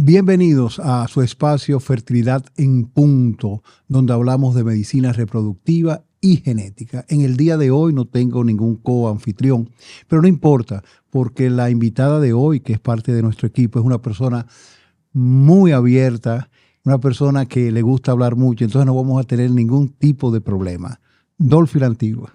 Bienvenidos a su espacio Fertilidad en Punto, donde hablamos de medicina reproductiva y genética. En el día de hoy no tengo ningún co-anfitrión, pero no importa, porque la invitada de hoy, que es parte de nuestro equipo, es una persona muy abierta, una persona que le gusta hablar mucho, entonces no vamos a tener ningún tipo de problema. Dolphy la Antigua.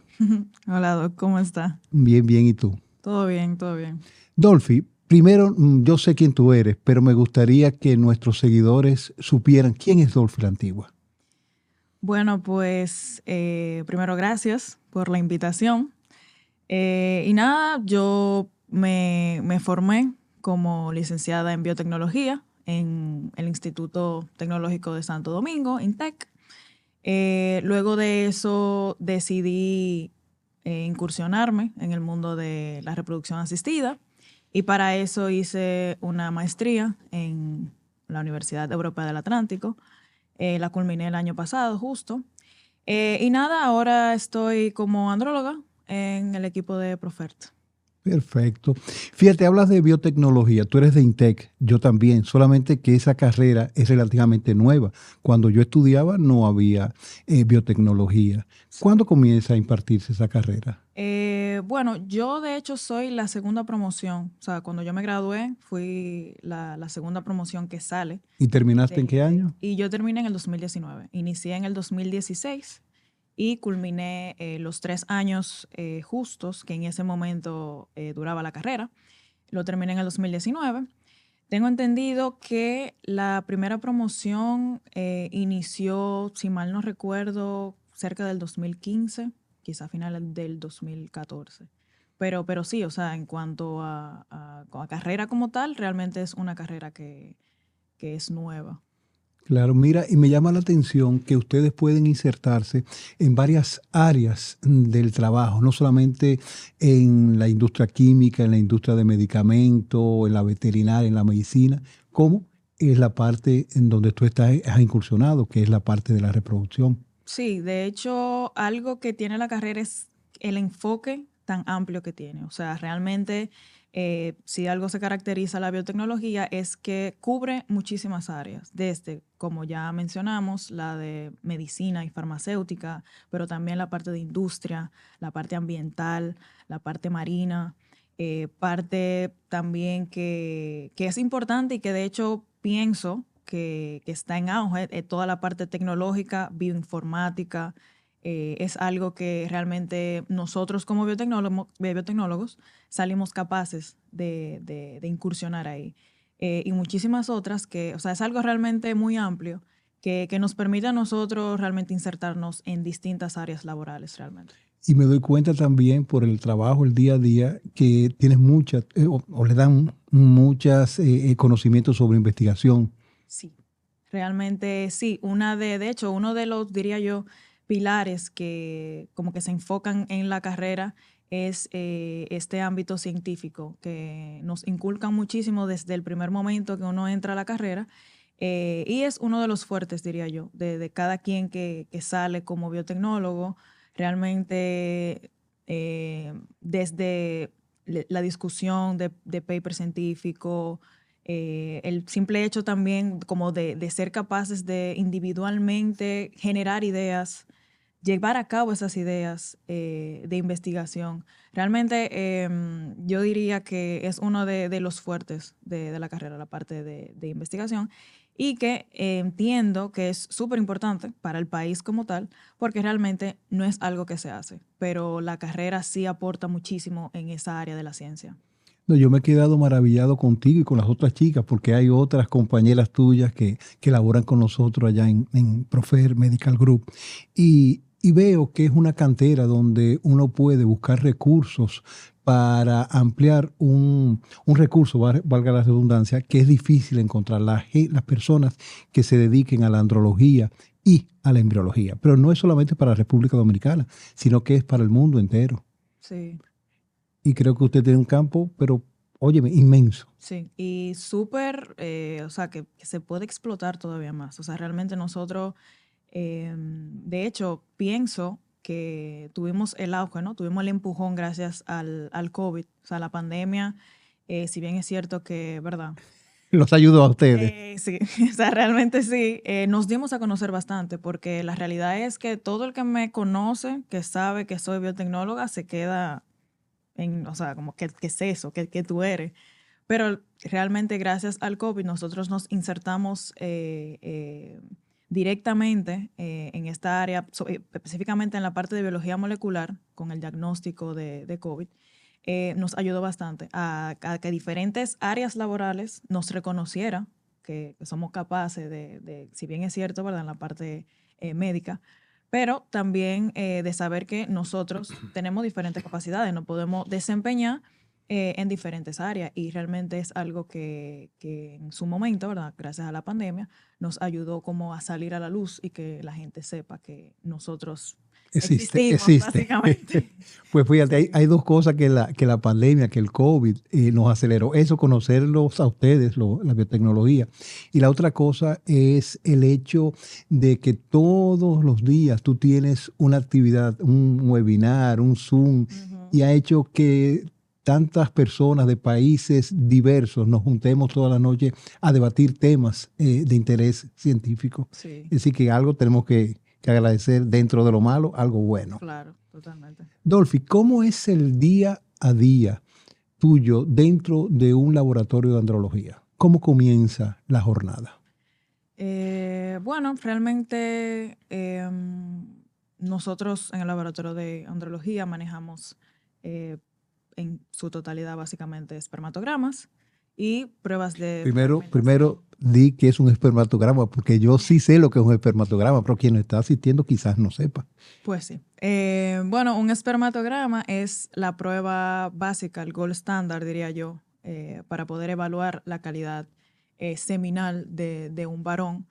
Hola, Doc, ¿cómo está? Bien, bien, ¿y tú? Todo bien, todo bien. Dolphy, primero, yo sé quién tú eres, pero me gustaría que nuestros seguidores supieran quién es Dolphy la Antigua. Bueno, pues primero gracias por la invitación. Y nada, yo me formé como licenciada en biotecnología en el Instituto Tecnológico de Santo Domingo, INTEC. Luego de eso decidí incursionarme en el mundo de la reproducción asistida y para eso hice una maestría en la Universidad Europea del Atlántico. La culminé el año pasado justo. Y nada, ahora estoy como andróloga en el equipo de Profert. Perfecto. Fíjate, hablas de biotecnología, tú eres de INTEC, yo también, solamente que esa carrera es relativamente nueva. Cuando yo estudiaba no había biotecnología. ¿Cuándo comienza a impartirse esa carrera? Bueno, yo de hecho soy la segunda promoción. O sea, cuando yo me gradué fui la segunda promoción que sale ¿Y terminaste de en qué INTEC. año? Y yo terminé en el 2019. Inicié en el 2016 y culminé los 3 años justos que en ese momento duraba la carrera. Lo terminé en el 2019. Tengo entendido que la primera promoción inició, si mal no recuerdo, cerca del 2015, quizá a finales del 2014. Pero sí, o sea, en cuanto a carrera como tal, realmente es una carrera que es nueva. Claro, mira, y me llama la atención que ustedes pueden insertarse en varias áreas del trabajo, no solamente en la industria química, en la industria de medicamentos, en la veterinaria, en la medicina, como es la parte en donde tú has incursionado, que es la parte de la reproducción. Sí, de hecho, algo que tiene la carrera es el enfoque tan amplio que tiene. O sea, realmente, si algo se caracteriza la biotecnología es que cubre muchísimas áreas, desde, como ya mencionamos, la de medicina y farmacéutica, pero también la parte de industria, la parte ambiental, la parte marina, parte también que es importante y que de hecho pienso que está en auge, toda la parte tecnológica, bioinformática, es algo que realmente nosotros como biotecnólogos salimos capaces de incursionar ahí. Y muchísimas otras que, o sea, es algo realmente muy amplio que nos permite a nosotros realmente insertarnos en distintas áreas laborales realmente. Y me doy cuenta también por el trabajo, el día a día, que tienes muchas, o le dan muchos conocimientos sobre investigación. Sí, realmente sí. De hecho, uno de los, diría yo, pilares que como que se enfocan en la carrera es este ámbito científico que nos inculcan muchísimo desde el primer momento que uno entra a la carrera. Y es uno de los fuertes, diría yo, de cada quien que sale como biotecnólogo. Realmente, desde la discusión de paper científico, el simple hecho también como de ser capaces de individualmente generar ideas, llevar a cabo esas ideas de investigación. Realmente yo diría que es uno de los fuertes de la carrera, la parte de investigación, y que entiendo que es súper importante para el país como tal, porque realmente no es algo que se hace, pero la carrera sí aporta muchísimo en esa área de la ciencia. No, yo me he quedado maravillado contigo y con las otras chicas, porque hay otras compañeras tuyas que laboran con nosotros allá en Profer Medical Group. Y veo que es una cantera donde uno puede buscar recursos para ampliar un recurso, valga la redundancia, que es difícil encontrar las personas que se dediquen a la andrología y a la embriología. Pero no es solamente para la República Dominicana, sino que es para el mundo entero. Sí. Y creo que usted tiene un campo, pero, óyeme, inmenso. Sí, y súper, o sea, que se puede explotar todavía más. O sea, realmente nosotros, de hecho, pienso que tuvimos el auge, ¿no? Tuvimos el empujón gracias al COVID. O sea, la pandemia, si bien es cierto que, ¿verdad? Los ayudó a ustedes. Sí, o sea, realmente sí. Nos dimos a conocer bastante porque la realidad es que todo el que me conoce, que sabe que soy biotecnóloga, se queda en, o sea, como, ¿qué es eso? ¿Qué tú eres? Pero realmente gracias al COVID nosotros nos insertamos directamente en esta área, específicamente en la parte de biología molecular, con el diagnóstico de COVID. Nos ayudó bastante a que diferentes áreas laborales nos reconocieran que somos capaces si bien es cierto, ¿verdad?, en la parte médica, pero también de saber que nosotros tenemos diferentes capacidades, nos podemos desempeñar en diferentes áreas y realmente es algo que en su momento, ¿verdad?, gracias a la pandemia, nos ayudó como a salir a la luz y que la gente sepa que nosotros existimos, Existe. básicamente. Pues fíjate, Sí. hay dos cosas que la pandemia, que el COVID nos aceleró. Eso, conocerlos a ustedes, la biotecnología. Y la otra cosa es el hecho de que todos los días tú tienes una actividad, un webinar, un Zoom, Ujú. y ha hecho que tantas personas de países diversos nos juntemos toda la noche a debatir temas de interés científico. Sí, Es decir, que algo tenemos que agradecer dentro de lo malo, algo bueno. claro, totalmente. Dolphy, ¿cómo es el día a día tuyo dentro de un laboratorio de andrología? ¿Cómo comienza la jornada? Bueno, realmente nosotros en el laboratorio de andrología manejamos eh, en su totalidad básicamente espermatogramas y pruebas de fragmentación. Primero di que es un espermatograma, porque yo sí sé lo que es un espermatograma, pero quien está asistiendo quizás no sepa. Pues sí. Bueno, un espermatograma es la prueba básica, el gold standard, diría yo, para poder evaluar la calidad seminal de un varón.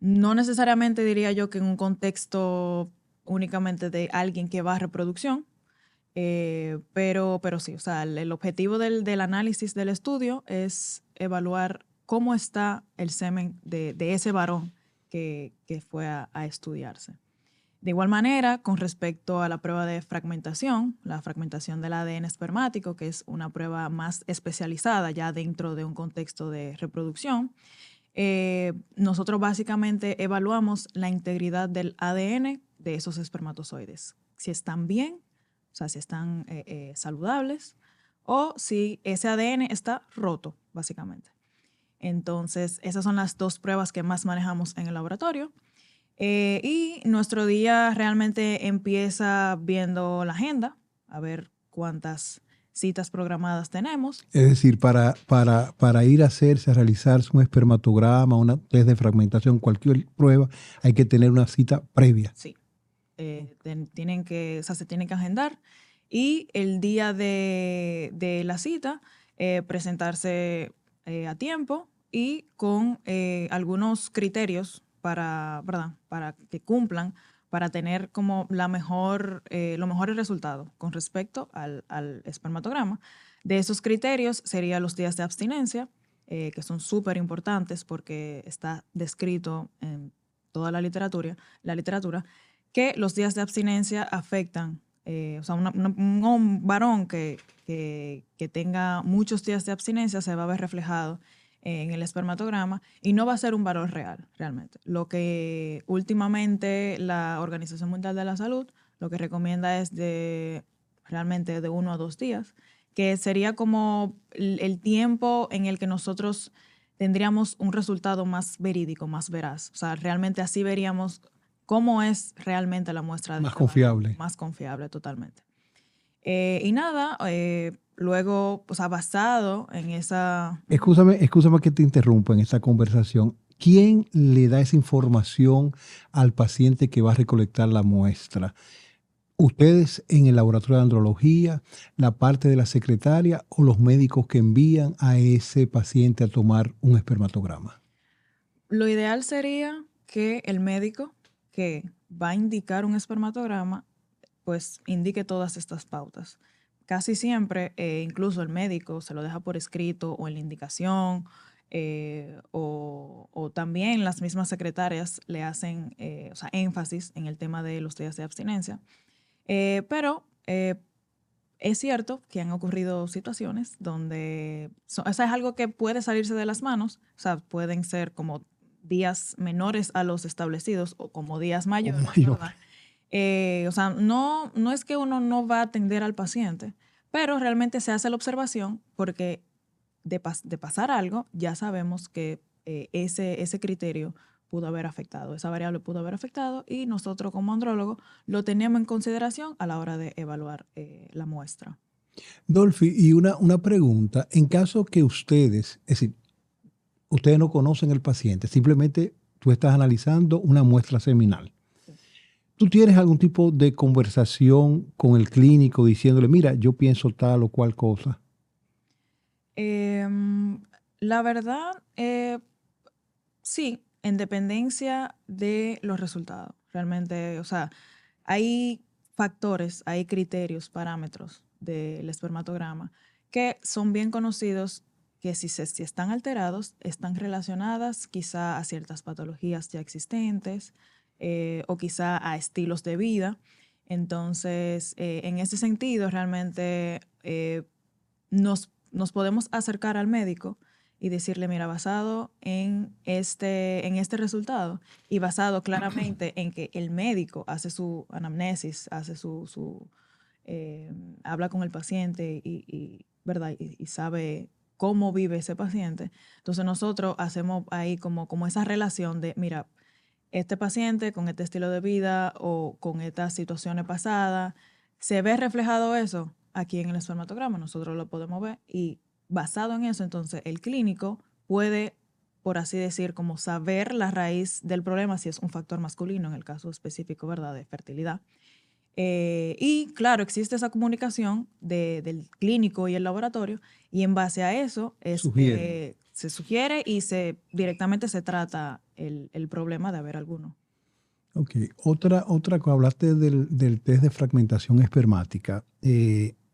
No necesariamente diría yo que en un contexto únicamente de alguien que va a reproducción, pero sí, o sea, el objetivo del análisis del estudio es evaluar cómo está el semen de ese varón que fue a estudiarse. De igual manera, con respecto a la prueba de fragmentación, la fragmentación del ADN espermático, que es una prueba más especializada ya dentro de un contexto de reproducción, nosotros básicamente evaluamos la integridad del ADN de esos espermatozoides. Si están bien, o sea, si están saludables, o si ese ADN está roto, básicamente. Entonces, esas son las dos pruebas que más manejamos en el laboratorio. Y nuestro día realmente empieza viendo la agenda, a ver cuántas citas programadas tenemos. Es decir, para ir a hacerse, a realizarse un espermatograma, una test de fragmentación, cualquier prueba, hay que tener una cita previa. Sí, se tienen que agendar y el día de la cita presentarse a tiempo y con algunos criterios para, ¿verdad?, para que cumplan, para tener como los mejores resultados con respecto al espermatograma. De esos criterios serían los días de abstinencia, que son súper importantes porque está descrito en toda la literatura que los días de abstinencia afectan, o sea, un varón que tenga muchos días de abstinencia se va a ver reflejado en el espermatograma y no va a ser un varón real, realmente. Lo que últimamente la Organización Mundial de la Salud lo que recomienda es realmente de 1 a 2 días, que sería como el tiempo en el que nosotros tendríamos un resultado más verídico, más veraz. O sea, realmente así veríamos cómo es realmente la muestra de Más este varón, confiable. más confiable totalmente. Y nada, luego, o sea, basado en esa... Escúchame que te interrumpa en esta conversación. ¿Quién le da esa información al paciente que va a recolectar la muestra? ¿Ustedes en el laboratorio de andrología, la parte de la secretaria o los médicos que envían a ese paciente a tomar un espermatograma? Lo ideal sería que el médico que va a indicar un espermatograma, pues indique todas estas pautas. Casi siempre, incluso el médico se lo deja por escrito o en la indicación, o también las mismas secretarias le hacen o sea, énfasis en el tema de los días de abstinencia. Pero es cierto que han ocurrido situaciones donde, o sea, es algo que puede salirse de las manos, o sea, pueden ser como días menores a los establecidos o como días mayores, ¿verdad? O sea, no es que uno no va a atender al paciente, pero realmente se hace la observación porque de pasar algo, ya sabemos que ese criterio pudo haber afectado, esa variable pudo haber afectado y nosotros como andrólogos lo tenemos en consideración a la hora de evaluar la muestra. Dolphy, y una pregunta, en caso que ustedes, es decir, ustedes no conocen el paciente, simplemente tú estás analizando una muestra seminal. Sí. ¿Tú tienes algún tipo de conversación con el clínico diciéndole, mira, yo pienso tal o cual cosa? La verdad, sí, en dependencia de los resultados. Realmente, o sea, hay factores, hay criterios, parámetros del espermatograma que son bien conocidos que si están alterados, están relacionadas quizá a ciertas patologías ya existentes o quizá a estilos de vida. Entonces, en ese sentido, realmente nos podemos acercar al médico y decirle, mira, basado en este resultado y basado claramente en que el médico hace su anamnesis, hace habla con el paciente ¿verdad? Y sabe cómo vive ese paciente. Entonces nosotros hacemos ahí como esa relación de, mira, este paciente con este estilo de vida o con estas situaciones pasadas, ¿se ve reflejado eso aquí en el espermatograma? Nosotros lo podemos ver y basado en eso, entonces el clínico puede, por así decir, como saber la raíz del problema si es un factor masculino, en el caso específico, ¿verdad?, de fertilidad. Y claro, existe esa comunicación del clínico y el laboratorio y en base a eso es Sugieren. que se sugiere y directamente se trata el problema de haber alguno. Ok, otra que hablaste del test de fragmentación espermática.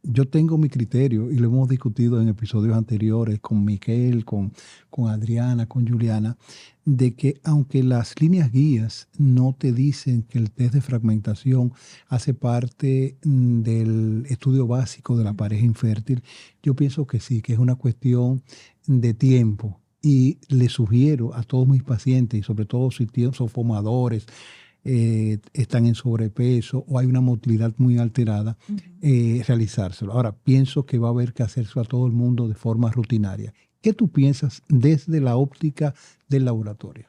Yo tengo mi criterio y lo hemos discutido en episodios anteriores con Miquel, con Adriana, con Juliana, de que aunque las líneas guías no te dicen que el test de fragmentación hace parte del estudio básico de la pareja infértil, yo pienso que sí, que es una cuestión de tiempo. Y le sugiero a todos mis pacientes, y sobre todo si son fumadores, están en sobrepeso o hay una motilidad muy alterada, realizárselo. Ahora, pienso que va a haber que hacerlo a todo el mundo de forma rutinaria. ¿Qué tú piensas desde la óptica del laboratorio?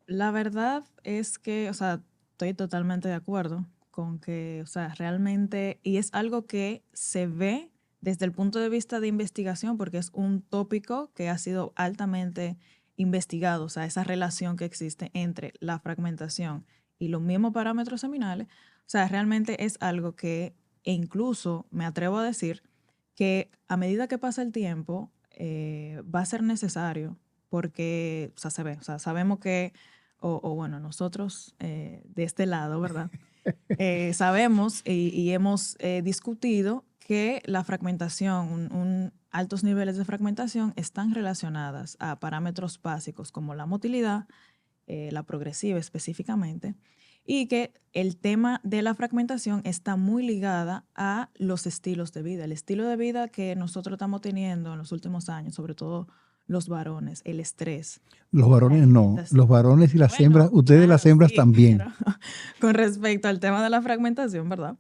La verdad es que, o sea, estoy totalmente de acuerdo con que, o sea, realmente, y es algo que se ve desde el punto de vista de investigación, porque es un tópico que ha sido altamente investigado, o sea, esa relación que existe entre la fragmentación y los mismos parámetros seminales, o sea, realmente es algo que, e incluso me atrevo a decir, que a medida que pasa el tiempo, va a ser necesario, porque, o sea, se ve, o sea, sabemos que o bueno, nosotros de este lado, ¿verdad? Sabemos y hemos discutido que la fragmentación, altos niveles de fragmentación están relacionadas a parámetros básicos como la motilidad, la progresiva específicamente, y que el tema de la fragmentación está muy ligada a los estilos de vida. El estilo de vida que nosotros estamos teniendo en los últimos años, sobre todo los varones, el estrés. Los La varones no, los alimentación. varones y las hembras, Bueno, ustedes las claro, hembras sí, también. pero con respecto al tema de la fragmentación, ¿verdad?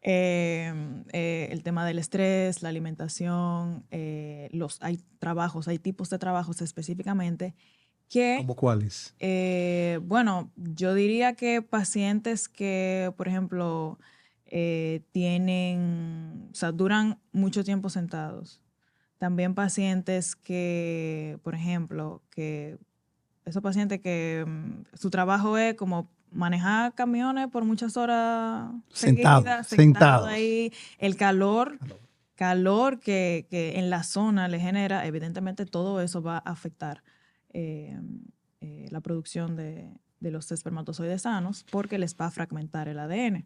El tema del estrés, la alimentación, hay trabajos, hay tipos de trabajos específicamente que, ¿Cómo cuáles? bueno, yo diría que pacientes que, por ejemplo, o sea, duran mucho tiempo sentados. También pacientes que, por ejemplo, que esos pacientes que su trabajo es como manejar camiones por muchas horas Sentados, seguidas, sentado sentados. ahí, el calor que en la zona le genera, evidentemente todo eso va a afectar eh, la producción de los espermatozoides sanos porque les va a fragmentar el ADN.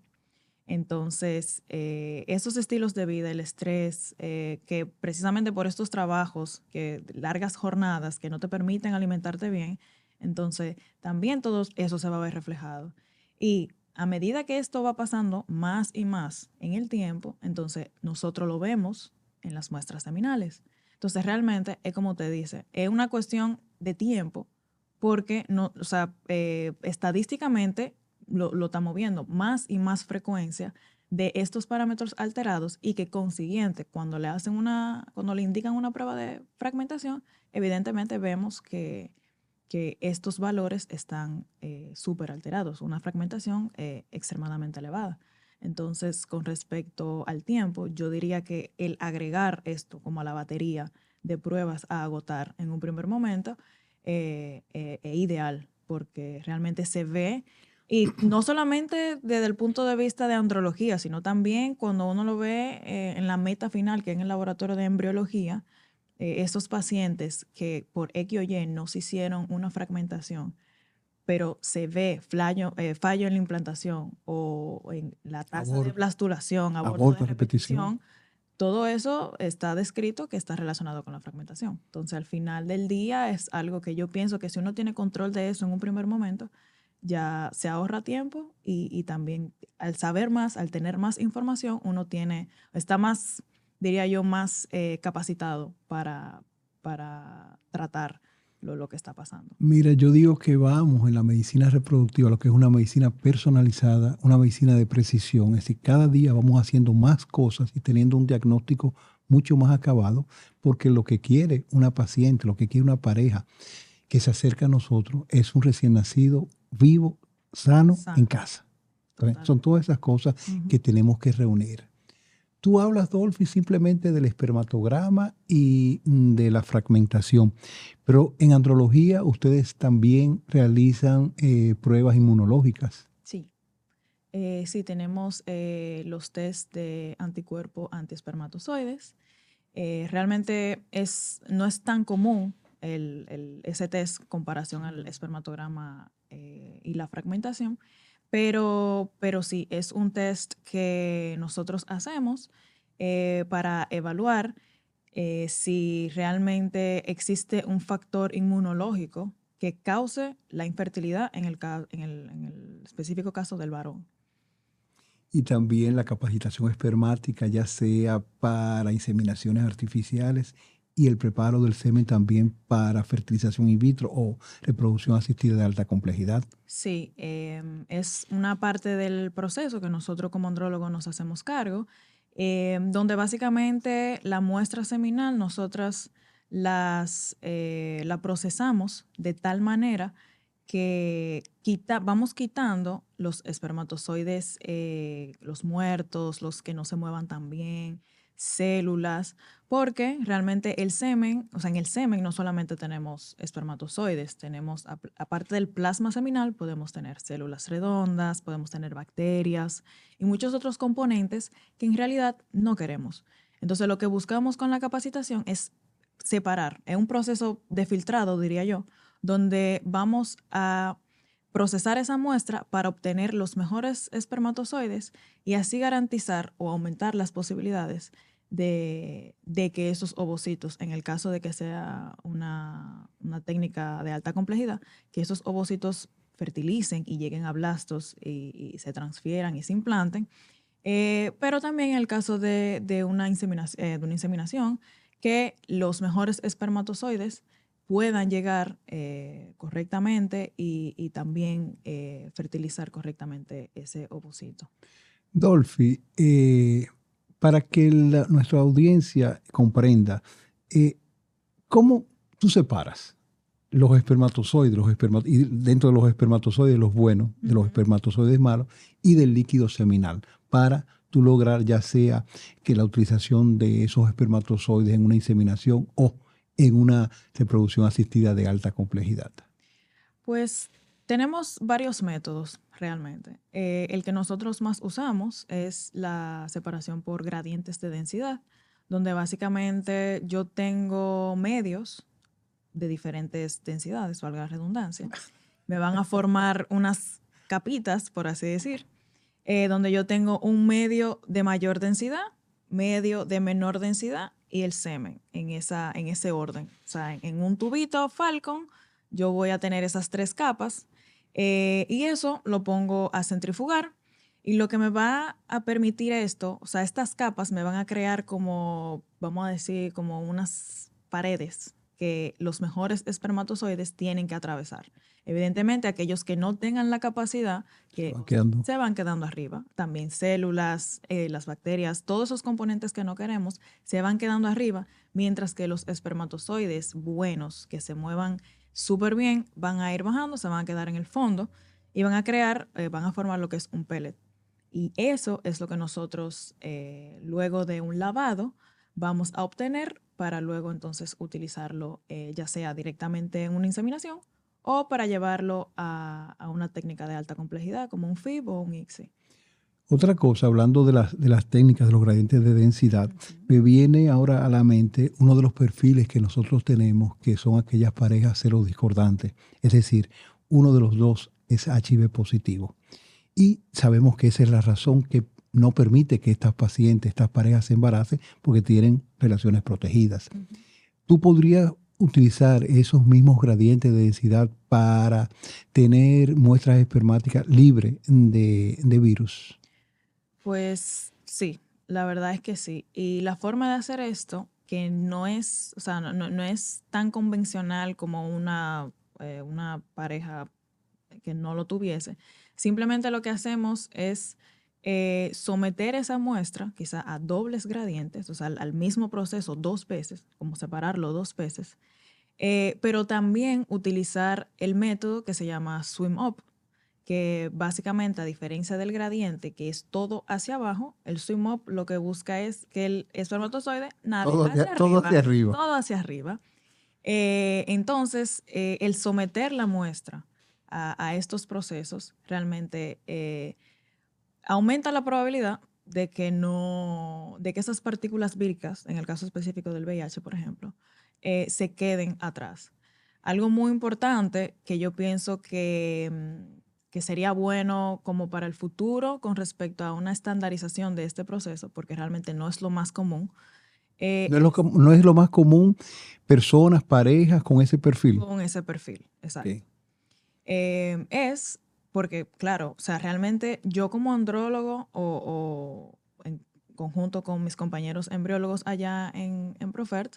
Entonces, esos estilos de vida, el estrés, que precisamente por estos trabajos, que largas jornadas que no te permiten alimentarte bien, entonces también todo eso se va a ver reflejado. Y a medida que esto va pasando más y más en el tiempo, entonces nosotros lo vemos en las muestras seminales. Entonces realmente es como te dice, es una cuestión de tiempo porque no, o sea, estadísticamente lo estamos viendo más y más frecuencia de estos parámetros alterados y que consiguiente cuando cuando le indican una prueba de fragmentación, evidentemente vemos que estos valores están súper alterados, una fragmentación extremadamente elevada. Entonces, con respecto al tiempo, yo diría que el agregar esto como a la batería de pruebas a agotar en un primer momento es ideal, porque realmente se ve, y no solamente desde el punto de vista de andrología, sino también cuando uno lo ve en la meta final, que es en el laboratorio de embriología, esos pacientes que por X o Y no se hicieron una fragmentación, pero se ve fallo en la implantación o en la tasa de Aborto, blastulación, aborto de aborto, repetición. repetición, todo eso está descrito que está relacionado con la fragmentación. Entonces, al final del día es algo que yo pienso que si uno tiene control de eso en un primer momento, ya se ahorra tiempo y también al saber más, al tener más información, uno está más, diría yo, más capacitado para tratar lo que está pasando. Mira, yo digo que vamos en la medicina reproductiva, lo que es una medicina personalizada, una medicina de precisión. Es decir, cada día vamos haciendo más cosas y teniendo un diagnóstico mucho más acabado, porque lo que quiere una paciente, lo que quiere una pareja que se acerca a nosotros es un recién nacido, vivo, sano, en Sano, casa. Entonces, son totalmente. todas esas cosas que tenemos que reunir. Tú hablas, Dolphy, simplemente del espermatograma y de la fragmentación, pero en andrología ustedes también realizan pruebas inmunológicas. Sí. Sí, tenemos los test de anticuerpo antiespermatozoides. Realmente no es tan común ese test comparación al espermatograma y la fragmentación, pero sí, es un test que nosotros hacemos para evaluar si realmente existe un factor inmunológico que cause la infertilidad en el específico caso del varón. Y también la capacitación espermática, ya sea para inseminaciones artificiales y el preparo del semen también para fertilización in vitro o reproducción asistida de alta complejidad. Sí, es una parte del proceso que nosotros como andrólogos nos hacemos cargo, donde básicamente la muestra seminal nosotras la procesamos de tal manera que vamos quitando los espermatozoides, los muertos, los que no se muevan tan bien, células, porque realmente el semen, o sea, en el semen no solamente tenemos espermatozoides, tenemos, aparte del plasma seminal, podemos tener células redondas, podemos tener bacterias y muchos otros componentes que en realidad no queremos. Entonces, lo que buscamos con la capacitación es separar, es un proceso de filtrado, diría yo, donde vamos a procesar esa muestra para obtener los mejores espermatozoides y así garantizar o aumentar las posibilidades de que esos ovocitos, en el caso de que sea una técnica de alta complejidad, que esos ovocitos fertilicen y lleguen a blastos y se transfieran y se implanten. Pero también en el caso de una inseminación, que los mejores espermatozoides puedan llegar correctamente y también fertilizar correctamente ese ovocito. Dolphy, para que nuestra audiencia comprenda, eh, ¿cómo tú separas los espermatozoides, y dentro de los espermatozoides los buenos, de los espermatozoides malos y del líquido seminal, para tú lograr ya sea que la utilización de esos espermatozoides en una inseminación o en una reproducción asistida de alta complejidad? Pues tenemos varios métodos realmente. El que nosotros más usamos es la separación por gradientes de densidad, donde básicamente yo tengo medios de diferentes densidades, valga la redundancia. Me van a formar unas capitas, por así decir, donde yo tengo un medio de mayor densidad, medio de menor densidad y el semen en ese orden. O sea, en un tubito Falcon yo voy a tener esas tres capas. Y eso lo pongo a centrifugar. Y lo que me va a permitir esto, o sea, estas capas me van a crear como, vamos a decir, como unas paredes que los mejores espermatozoides tienen que atravesar. Evidentemente, aquellos que no tengan la capacidad, Se que van quedando. se van quedando arriba. También células, las bacterias, todos esos componentes que no queremos se van quedando arriba, mientras que los espermatozoides buenos que se muevan súper bien van a ir bajando, se van a quedar en el fondo y van a crear, van a formar lo que es un pellet. Y eso es lo que nosotros, luego de un lavado, vamos a obtener para luego entonces utilizarlo, ya sea directamente en una inseminación o para llevarlo a una técnica de alta complejidad como un FIB o un ICSI. Otra cosa, hablando de las técnicas de los gradientes de densidad, me viene ahora a la mente uno de los perfiles que nosotros tenemos, que son aquellas parejas serodiscordantes. Es decir, uno de los dos es HIV positivo. Y sabemos que esa es la razón que no permite que estas pacientes, estas parejas se embaracen porque tienen relaciones protegidas. ¿Tú podrías utilizar esos mismos gradientes de densidad para tener muestras espermáticas libres de virus? Pues sí, la verdad es que sí. Y la forma de hacer esto, que no es, o sea, no es tan convencional como una pareja que no lo tuviese, simplemente lo que hacemos es someter esa muestra quizá a dobles gradientes, o sea, al mismo proceso dos veces, como separarlo dos veces, pero también utilizar el método que se llama swim up, que básicamente, a diferencia del gradiente, que es todo hacia abajo, el swim up lo que busca es que el espermatozoide nade hacia Todo arriba, hacia arriba. todo hacia arriba. Entonces, el someter la muestra a estos procesos realmente aumenta la probabilidad de que de que esas partículas víricas, en el caso específico del VIH, por ejemplo, se queden atrás. Algo muy importante que yo pienso que sería bueno como para el futuro con respecto a una estandarización de este proceso, porque realmente no es lo más común. No es lo más común personas, parejas con ese perfil. Con ese perfil, exacto. Okay. Es porque, claro, o sea, realmente yo como andrólogo o en conjunto con mis compañeros embriólogos allá en Profert,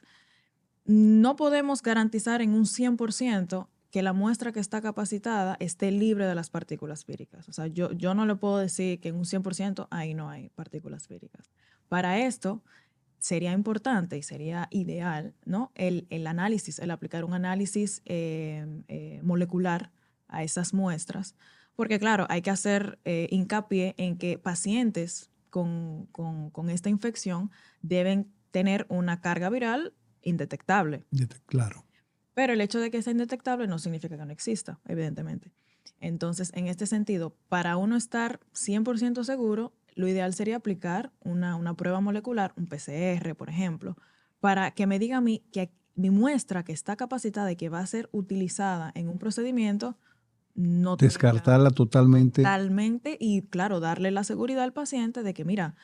no podemos garantizar en un 100% que la muestra que está capacitada esté libre de las partículas víricas. O sea, yo no le puedo decir que en un 100% ahí no hay partículas víricas. Para esto sería importante y sería ideal, ¿no? El análisis, el aplicar un análisis molecular a esas muestras, porque claro, hay que hacer hincapié en que pacientes con esta infección deben tener una carga viral indetectable. Claro. Pero el hecho de que sea indetectable no significa que no exista, evidentemente. Entonces, en este sentido, para uno estar 100% seguro, lo ideal sería aplicar una prueba molecular, un PCR, por ejemplo, para que me diga a mí que mi muestra que está capacitada y que va a ser utilizada en un procedimiento no Descartarla totalmente. totalmente y, claro, darle la seguridad al paciente de que, mira,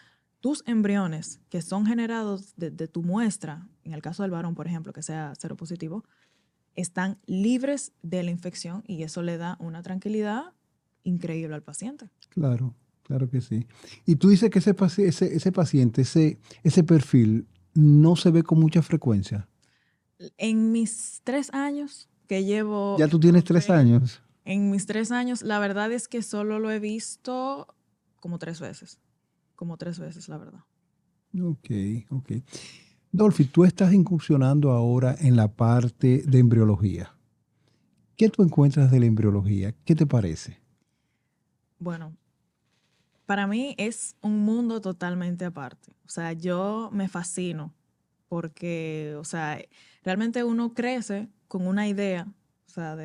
tus embriones que son generados de tu muestra, en el caso del varón, por ejemplo, que sea seropositivo, están libres de la infección y eso le da una tranquilidad increíble al paciente. Claro, claro que sí. Y tú dices que ese paciente, ese perfil, no se ve con mucha frecuencia. En mis 3 años que llevo... Ya tú tienes 3 años. En mis 3 años, la verdad es que solo lo he visto como 3 veces. Como 3 veces, la verdad. Ok, ok. Dolphy, tú estás incursionando ahora en la parte de embriología. ¿Qué tú encuentras de la embriología? ¿Qué te parece? Bueno, para mí es un mundo totalmente aparte. O sea, yo me fascino porque, o sea, realmente uno crece con una idea, o sea,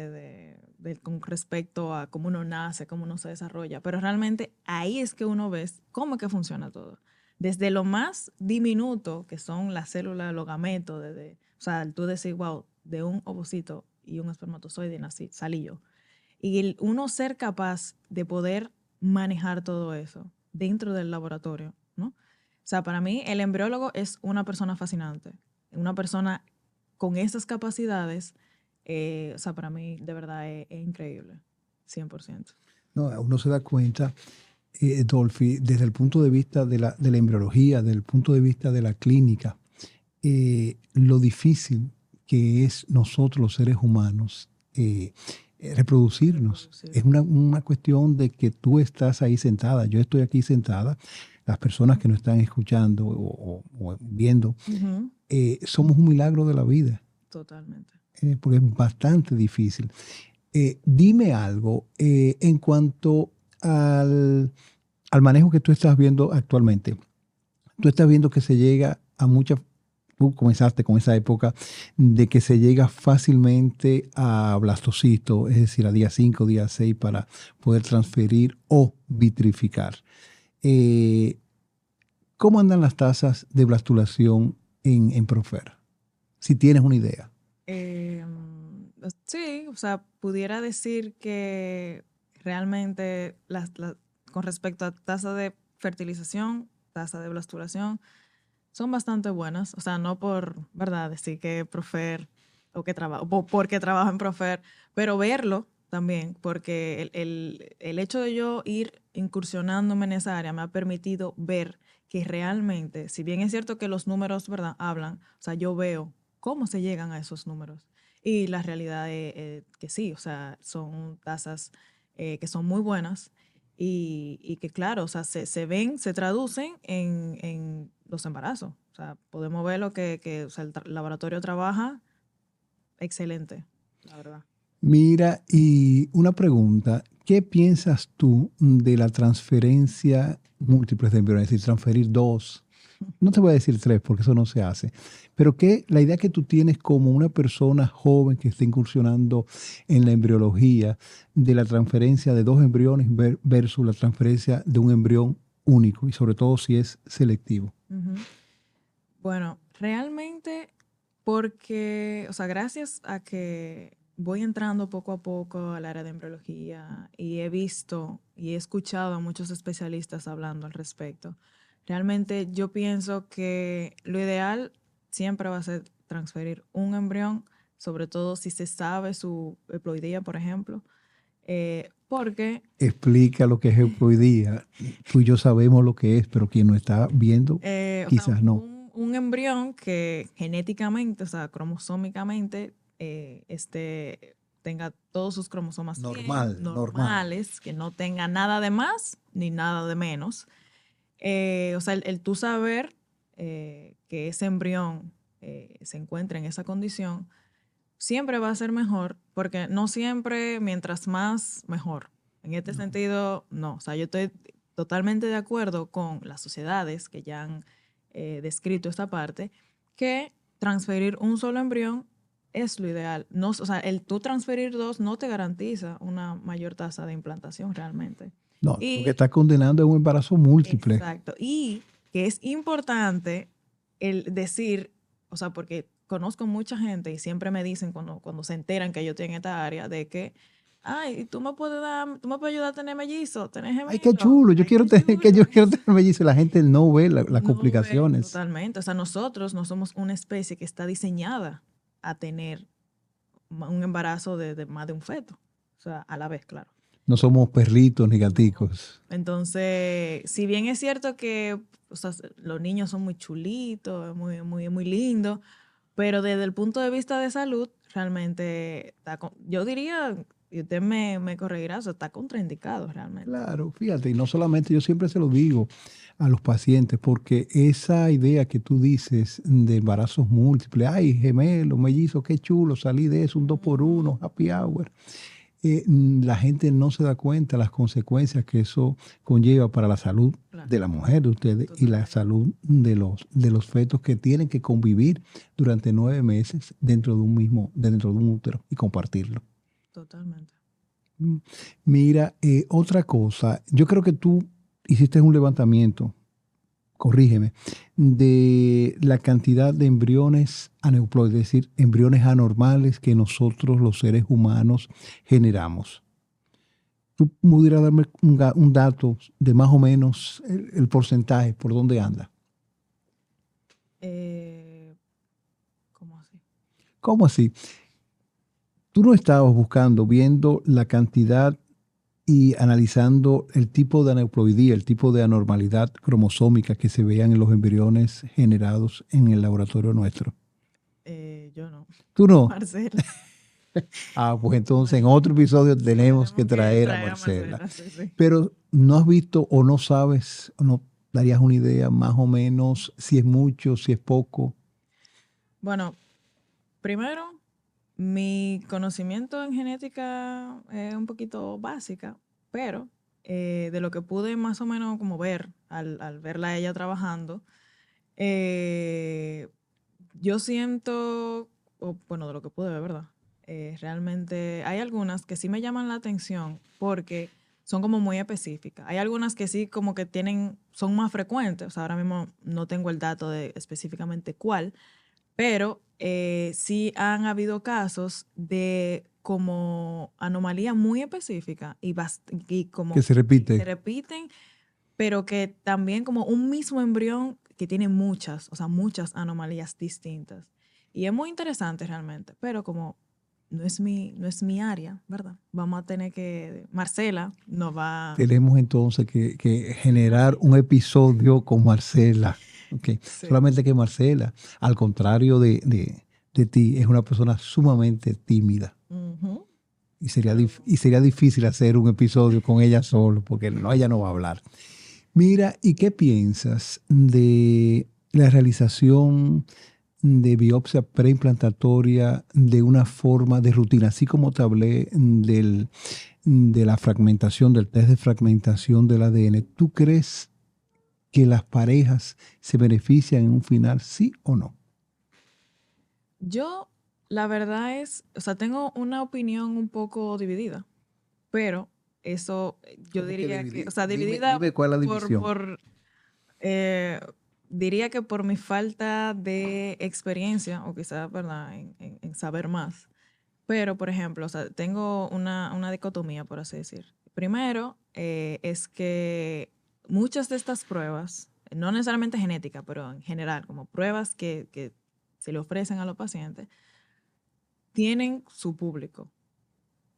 con respecto a cómo uno nace, cómo uno se desarrolla, pero realmente ahí es que uno ve cómo es que funciona todo. Desde lo más diminuto, que son las células, los gametos, o sea, tú decís, wow, de un ovocito y un espermatozoide salí yo. Y uno ser capaz de poder manejar todo eso dentro del laboratorio, ¿no? O sea, para mí el embriólogo es una persona fascinante, una persona con esas capacidades, o sea, para mí de verdad es increíble. 100%. No, uno se da cuenta, Dolphy, desde el punto de vista de la embriología, desde el punto de vista de la clínica, lo difícil que es nosotros los seres humanos reproducirnos. Es una cuestión de que tú estás ahí sentada, yo estoy aquí sentada, las personas que nos están escuchando o viendo, somos un milagro de la vida. Totalmente. Porque es bastante difícil. Dime algo en cuanto al manejo que tú estás viendo actualmente. Tú estás viendo que se llega a muchas, tú comenzaste con esa época de que se llega fácilmente a blastocisto, es decir, a día 5, día 6 para poder transferir o vitrificar. ¿Cómo andan las tasas de blastulación en Profer? Si tienes una idea. Sí, o sea, pudiera decir que realmente con respecto a tasa de fertilización, tasa de blastulación, son bastante buenas. O sea, no por, ¿verdad?, decir que Profer o que trabajo, porque trabajo en Profer, pero verlo también, porque el hecho de yo ir incursionándome en esa área me ha permitido ver que realmente, si bien es cierto que los números, ¿verdad?, hablan, o sea, yo veo cómo se llegan a esos números. Y la realidad es que sí, o sea, son tasas que son muy buenas y que, claro, o sea, se ven, se traducen en los embarazos. O sea, podemos ver lo que o sea, el laboratorio trabaja excelente, la verdad. Mira, y una pregunta, ¿qué piensas tú de la transferencia múltiple de embriones? Es decir, transferir 2, no te voy a decir 3 porque eso no se hace, pero la idea que tú tienes como una persona joven que está incursionando en la embriología, de la transferencia de 2 embriones versus la transferencia de un embrión único, y sobre todo si es selectivo. Bueno, realmente porque, o sea, gracias a que voy entrando poco a poco al área de embriología y he visto y he escuchado a muchos especialistas hablando al respecto, realmente yo pienso que lo ideal siempre va a ser transferir un embrión, sobre todo si se sabe su haploidía, por ejemplo, porque Explica lo que es haploidía. Tú y yo sabemos lo que es, pero quien no está viendo, o sea, quizás no. un embrión que genéticamente, o sea, cromosómicamente, tenga todos sus cromosomas bien, Normal. normales, que no tenga nada de más ni nada de menos. O sea, el tú saber que ese embrión se encuentra en esa condición, siempre va a ser mejor, porque no siempre, mientras más, mejor. En este sentido, no. O sea, yo estoy totalmente de acuerdo con las sociedades que ya han descrito esta parte, que transferir un solo embrión es lo ideal. No, o sea, el tú transferir 2 no te garantiza una mayor tasa de implantación realmente. No, porque Y, está condenando a un embarazo múltiple. exacto. Y que es importante el decir, o sea, porque conozco mucha gente y siempre me dicen cuando se enteran que yo estoy en esta área de que, ay, tú me puedes ayudar a tener mellizos, tener Ay, qué gemelos. chulo, yo Ay, quiero qué tener, que yo chulo. quiero tener mellizos. La gente no ve las No ve complicaciones. totalmente. O sea, nosotros no somos una especie que está diseñada a tener un embarazo de más de un feto. O sea, a la vez, claro. No somos perritos ni gaticos. Entonces, si bien es cierto que, o sea, los niños son muy chulitos, muy, muy, muy lindos, pero desde el punto de vista de salud, realmente yo diría, y usted me corregirá, o sea, está contraindicado realmente. Claro, fíjate, y no solamente, yo siempre se lo digo a los pacientes, porque esa idea que tú dices de embarazos múltiples, ay, gemelos, mellizos, qué chulo, salí de eso, un 2x1, happy hour. La gente no se da cuenta de las consecuencias que eso conlleva para la salud Claro, de la mujer de ustedes y la totalmente. salud de los fetos que tienen que convivir durante 9 meses dentro de un útero y compartirlo. Totalmente. Mm. Mira, otra cosa, yo creo que tú hiciste un levantamiento, corrígeme, de la cantidad de embriones aneuploides, es decir, embriones anormales que nosotros los seres humanos generamos. ¿Tú pudieras darme un dato de más o menos el porcentaje por dónde anda? ¿Cómo así? ¿Cómo así? Tú no estabas buscando, viendo la cantidad y analizando el tipo de aneuploidía, el tipo de anormalidad cromosómica que se veían en los embriones generados en el laboratorio nuestro? Yo no. ¿Tú no? Marcela. Pues entonces en otro episodio tenemos que Tenemos que traer a traer a Marcela. Marcela, sí, sí. Pero no has visto o no sabes, o no darías una idea más o menos si es mucho, si es poco. Bueno, primero, mi conocimiento en genética es un poquito básica, pero de lo que pude más o menos como ver al verla a ella trabajando, yo siento, o bueno, de lo que pude ver, ¿verdad? Realmente hay algunas que sí me llaman la atención porque son como muy específicas. Hay algunas que sí como que son más frecuentes. O sea, ahora mismo no tengo el dato de específicamente cuál, pero sí han habido casos de como anomalía muy específica y Que como se que se repite. repiten, pero que también como un mismo embrión que tiene muchas, o sea, muchas anomalías distintas. Y es muy interesante realmente, pero como no es mi área, ¿verdad? Vamos a tener que, Marcela nos va... Tenemos entonces que Una generar un cita. episodio con Marcela. Ok. Sí. Solamente que Marcela, al contrario de ti, es una persona sumamente tímida. Ujú. Y sería, Pero y sería difícil hacer un episodio con ella solo, porque no, ella no va a hablar. Mira, ¿y qué piensas de la realización de biopsia preimplantatoria de una forma de rutina? Así como te hablé de la fragmentación, del test de fragmentación del ADN, ¿tú crees que las parejas se benefician en un final, sí o no? yo, la verdad es, o sea, tengo una opinión un poco dividida, pero eso yo ¿Cómo que diría que, o dividir? sea, Dime, dividida dime cuál es la por, división. por eh, diría que por mi falta de experiencia, o quizás, ¿verdad?, en saber más. Pero, por ejemplo, o sea, tengo una dicotomía, por así decir. Primero, es que muchas de estas pruebas, no necesariamente genética, pero en general, como pruebas que se le ofrecen a los pacientes, tienen su público.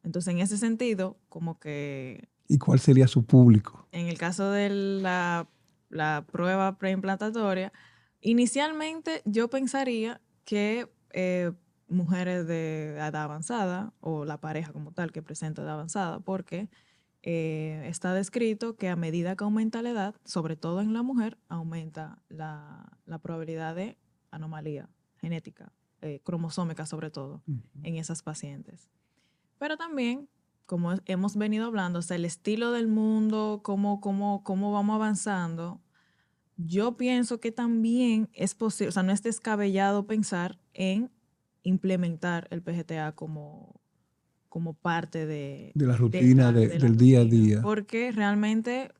Entonces, en ese sentido, como que ¿Y cuál sería su público? en el caso de la prueba preimplantatoria, inicialmente yo pensaría que mujeres de edad avanzada o la pareja como tal que presenta edad avanzada, porque está descrito que a medida que aumenta la edad, sobre todo en la mujer, aumenta la probabilidad de anomalía genética, cromosómica sobre todo, en esas pacientes. Pero también, como hemos venido hablando, o sea, el estilo del mundo, cómo vamos avanzando, yo pienso que también es posible, o sea, no es descabellado pensar en implementar el PGTA como parte De la de rutina de la del día a rutina, día. porque realmente,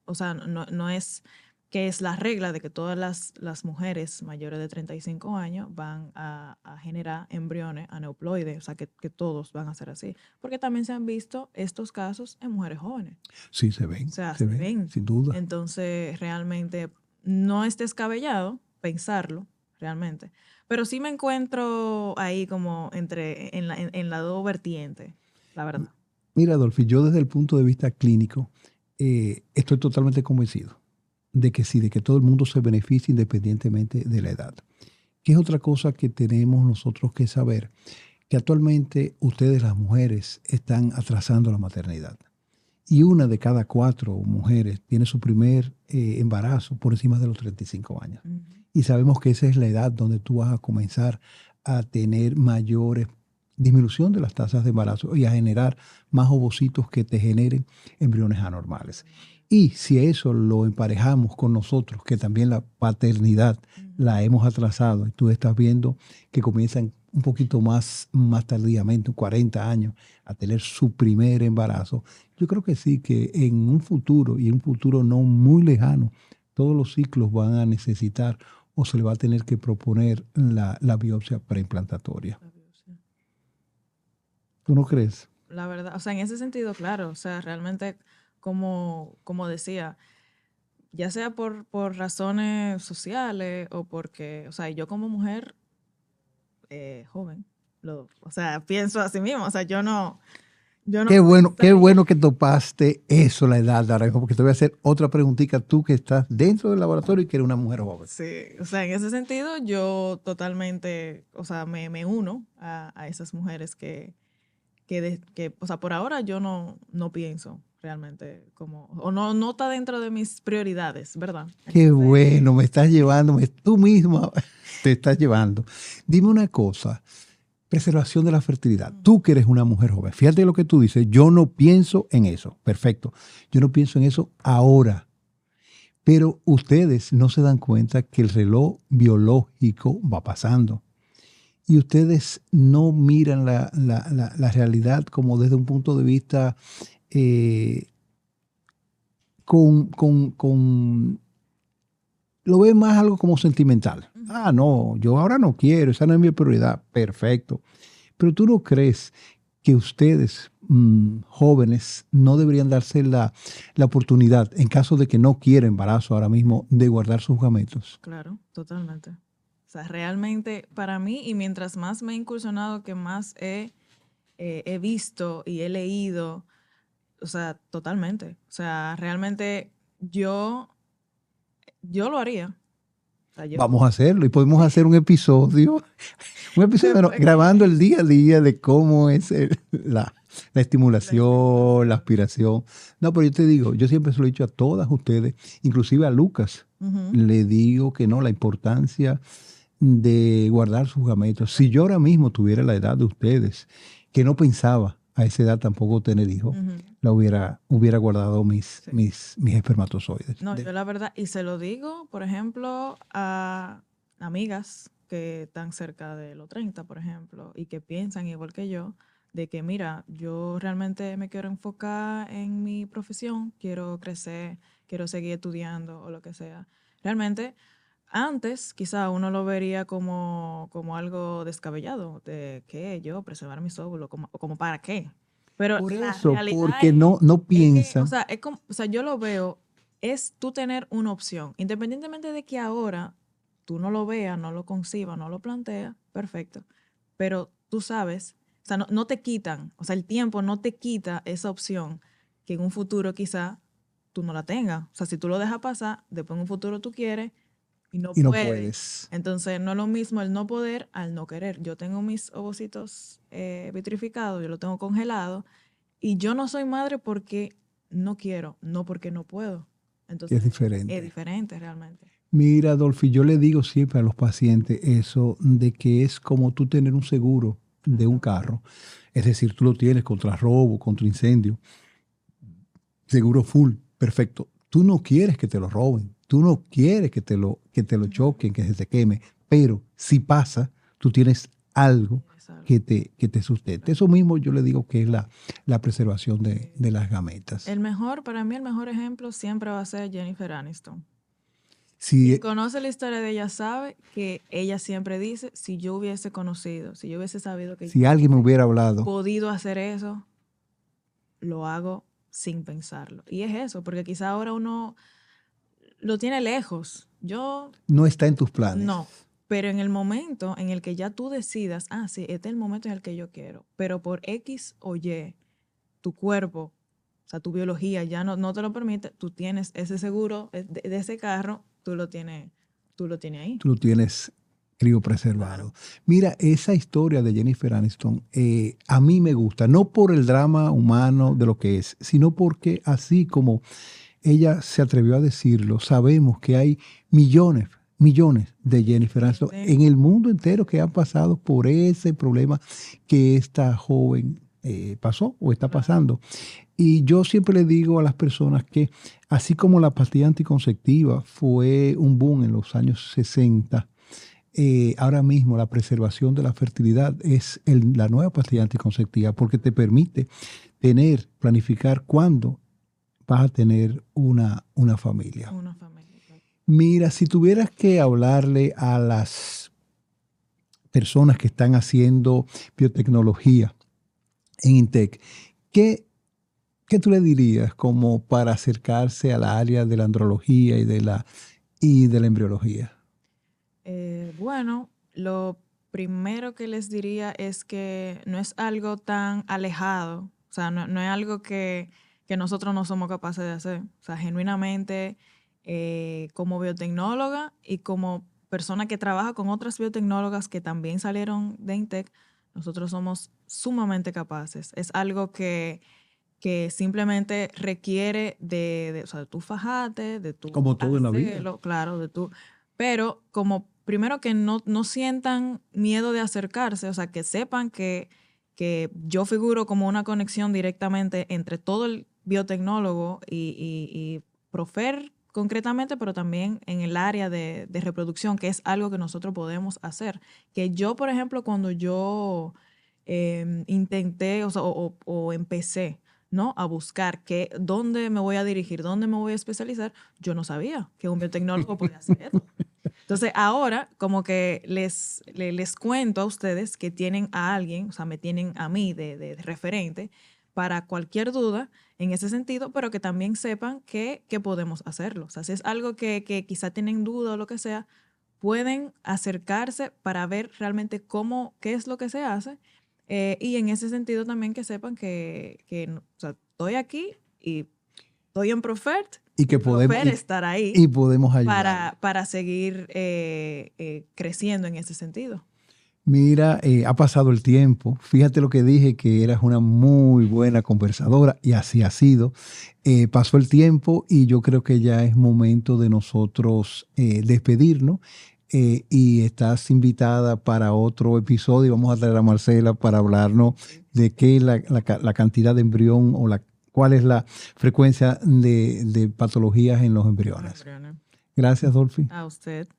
o sea, no es que es la regla de que todas las mujeres mayores de 35 años van a generar embriones aneuploides, o sea, que todos van a ser así, porque también se han visto estos casos en mujeres jóvenes, Sí, o sea, se se ven, ven. sin duda. Entonces, realmente no es descabellado pensarlo, realmente, pero sí me encuentro ahí como en la dos vertientes, la verdad. Mira, Adolfi, yo desde el punto de vista clínico estoy totalmente convencido de que sí, de que todo el mundo se beneficia independientemente de la edad. ¿Qué es otra cosa que tenemos nosotros que saber? Que actualmente ustedes, las mujeres, están atrasando la maternidad. Y una de cada 4 mujeres tiene su primer embarazo por encima de los 35 años. Ujú. Y sabemos que esa es la edad donde tú vas a comenzar a tener mayores disminución de las tasas de embarazo y a generar más ovocitos que te generen embriones anormales. Y si eso lo emparejamos con nosotros, que también la paternidad Ujú. la hemos atrasado, y tú estás viendo que comienzan un poquito más tardíamente, 40 años, a tener su primer embarazo, yo creo que sí, que en un futuro y en un futuro no muy lejano, todos los ciclos van a necesitar o se le va a tener que proponer la biopsia preimplantatoria. La biopsia. ¿Tú no crees? La verdad, o sea, en ese sentido, claro, o sea, realmente, como decía, ya sea por razones sociales o porque, o sea, yo como mujer joven, o sea, pienso así mismo, o sea, Yo no Qué pensaría. bueno que topaste eso, la edad ahora mismo, porque te voy a hacer otra preguntita, tú que estás dentro del laboratorio y que eres una mujer joven. Sí, o sea, en ese sentido yo totalmente, o sea, me uno a esas mujeres que, o sea, por ahora yo no pienso realmente como, o no está dentro de mis prioridades, ¿verdad? Qué Entonces, bueno, me estás llevando, tú misma te estás llevando. Dime una cosa, preservación de la fertilidad. Tú que eres una mujer joven, fíjate lo que tú dices, yo no pienso en eso, perfecto, yo no pienso en eso ahora, pero ustedes no se dan cuenta que el reloj biológico va pasando y ustedes no miran la realidad como desde un punto de vista eh, con lo ven más algo como sentimental. Ah, no, yo ahora no quiero, esa no es mi prioridad. Perfecto. Pero tú no crees que ustedes, jóvenes, no deberían darse la oportunidad, en caso de que no quiera embarazo ahora mismo, de guardar sus gametos. claro, totalmente. O sea, realmente para mí, y mientras más me he incursionado, que más he visto y he leído, o sea, totalmente. O sea, realmente yo lo haría. O sea, yo, Vamos a hacerlo y podemos hacer un episodio no, después grabando que el día a día de cómo es la la estimulación, la estimulación. aspiración. No, pero yo te digo, yo siempre se lo he dicho a todas ustedes, inclusive a Lucas, Ujú, le digo que no, la importancia de guardar sus gametos. Si yo ahora mismo tuviera la edad de ustedes, que no pensaba a esa edad tampoco tener hijos, ujú. hubiera guardado Sí. mis espermatozoides. No, yo la verdad, y se lo digo, por ejemplo, a amigas que están cerca de los 30, por ejemplo, y que piensan igual que yo, de que, mira, yo realmente me quiero enfocar en mi profesión, quiero crecer, quiero seguir estudiando o lo que sea. Realmente, antes quizá uno lo vería como algo descabellado, de que yo preservar mis óvulos, como para qué. Pero Por la eso, realidad porque no es que, o piensan. sea, es como, o sea, yo lo veo, es tú tener una opción, independientemente de que ahora tú no lo veas, no lo concibas, no lo planteas, perfecto, pero tú sabes, o sea, no te quitan, o sea, el tiempo no te quita esa opción que en un futuro quizá tú no la tengas. O sea, si tú lo dejas pasar, después en un futuro tú quieres y no Y no puedes. puedes. Entonces, no es lo mismo el no poder al no querer. Yo tengo mis ovocitos vitrificados, yo lo tengo congelado y yo no soy madre porque no quiero, no porque no puedo. Que es Entonces, es diferente. diferente realmente. Mira, Adolfi, yo le digo siempre a los pacientes eso de que es como tú tener un seguro de un Claro. carro. Es decir, tú lo tienes contra robo, contra incendio, seguro full, perfecto. Tú no quieres que te lo roben, tú no quieres que te lo Ujú. choquen, que se te queme, pero si pasa, tú tienes algo Tienes algo. que te sustente. Claro. Eso mismo yo le digo que es la preservación de, Sí. de las gametas. Para mí el mejor ejemplo siempre va a ser Jennifer Aniston. Quien Si, conoce la historia de ella sabe que ella siempre dice, si yo hubiese conocido, si yo hubiese sabido que yo si alguien me hubiese hubiera hablado, podido hacer eso, lo hago sin pensarlo. Y es eso, porque quizá ahora uno lo tiene lejos. Yo no está en tus planes. no, pero en el momento en el que ya tú decidas, sí, este es el momento en el que yo quiero, pero por X o Y, tu cuerpo, o sea, tu biología ya no te lo permite, tú tienes ese seguro de ese carro, tú lo tienes ahí. Tú lo tienes criopreservado. Claro. Mira, esa historia de Jennifer Aniston a mí me gusta, no por el drama humano de lo que es, sino porque así como ella se atrevió a decirlo, sabemos que hay millones, millones de Jennifer Sí, Aniston sí. en el mundo entero que han pasado por ese problema que esta joven pasó o está Claro. pasando. Y yo siempre le digo a las personas que así como la pastilla anticonceptiva fue un boom en los años 60, ahora mismo la preservación de la fertilidad es la nueva pastilla anticonceptiva porque te permite planificar cuándo vas a tener una familia. Una familia, claro. Mira, si tuvieras que hablarle a las personas que están haciendo biotecnología en Intec, ¿qué ¿qué tú le dirías como para acercarse al área de la andrología y de la embriología? Bueno, lo primero que les diría es que no es algo tan alejado O sea, no es algo que nosotros no somos capaces de hacer. O sea, genuinamente, como biotecnóloga y como persona que trabaja con otras biotecnólogas que también salieron de INTEC, nosotros somos sumamente capaces. Es algo que simplemente requiere o sea, de tu fajate, de tu Como todo en la vida. claro, pero como primero que no sientan miedo de acercarse, o sea, que sepan que yo figuro como una conexión directamente entre todo el biotecnólogo y Profer concretamente, pero también en el área de reproducción, que es algo que nosotros podemos hacer. Que yo, por ejemplo, cuando yo intenté, o sea, o empecé, ¿no? A buscar dónde me voy a dirigir, dónde me voy a especializar, yo no sabía que un biotecnólogo podía hacer eso. Entonces, ahora como que les cuento a ustedes que tienen a alguien, o sea, me tienen a mí de referente para cualquier duda en ese sentido, pero que también sepan que podemos hacerlo. O sea, si es algo que quizá tienen duda o lo que sea, pueden acercarse para ver realmente qué es lo que se hace. Y en ese sentido también que sepan o sea, estoy aquí y estoy en Profert Y que podemos Profer estar ahí y podemos ayudar. para seguir creciendo en ese sentido. Mira, ha pasado el tiempo. Fíjate lo que dije, que eras una muy buena conversadora y así ha sido. Pasó el tiempo y yo creo que ya es momento de nosotros despedirnos. Y estás invitada para otro episodio. Vamos a traer a Marcela para hablarnos de qué es la cantidad de embrión o cuál es la frecuencia de patologías en los embriones. Gracias, Dolphy. A usted.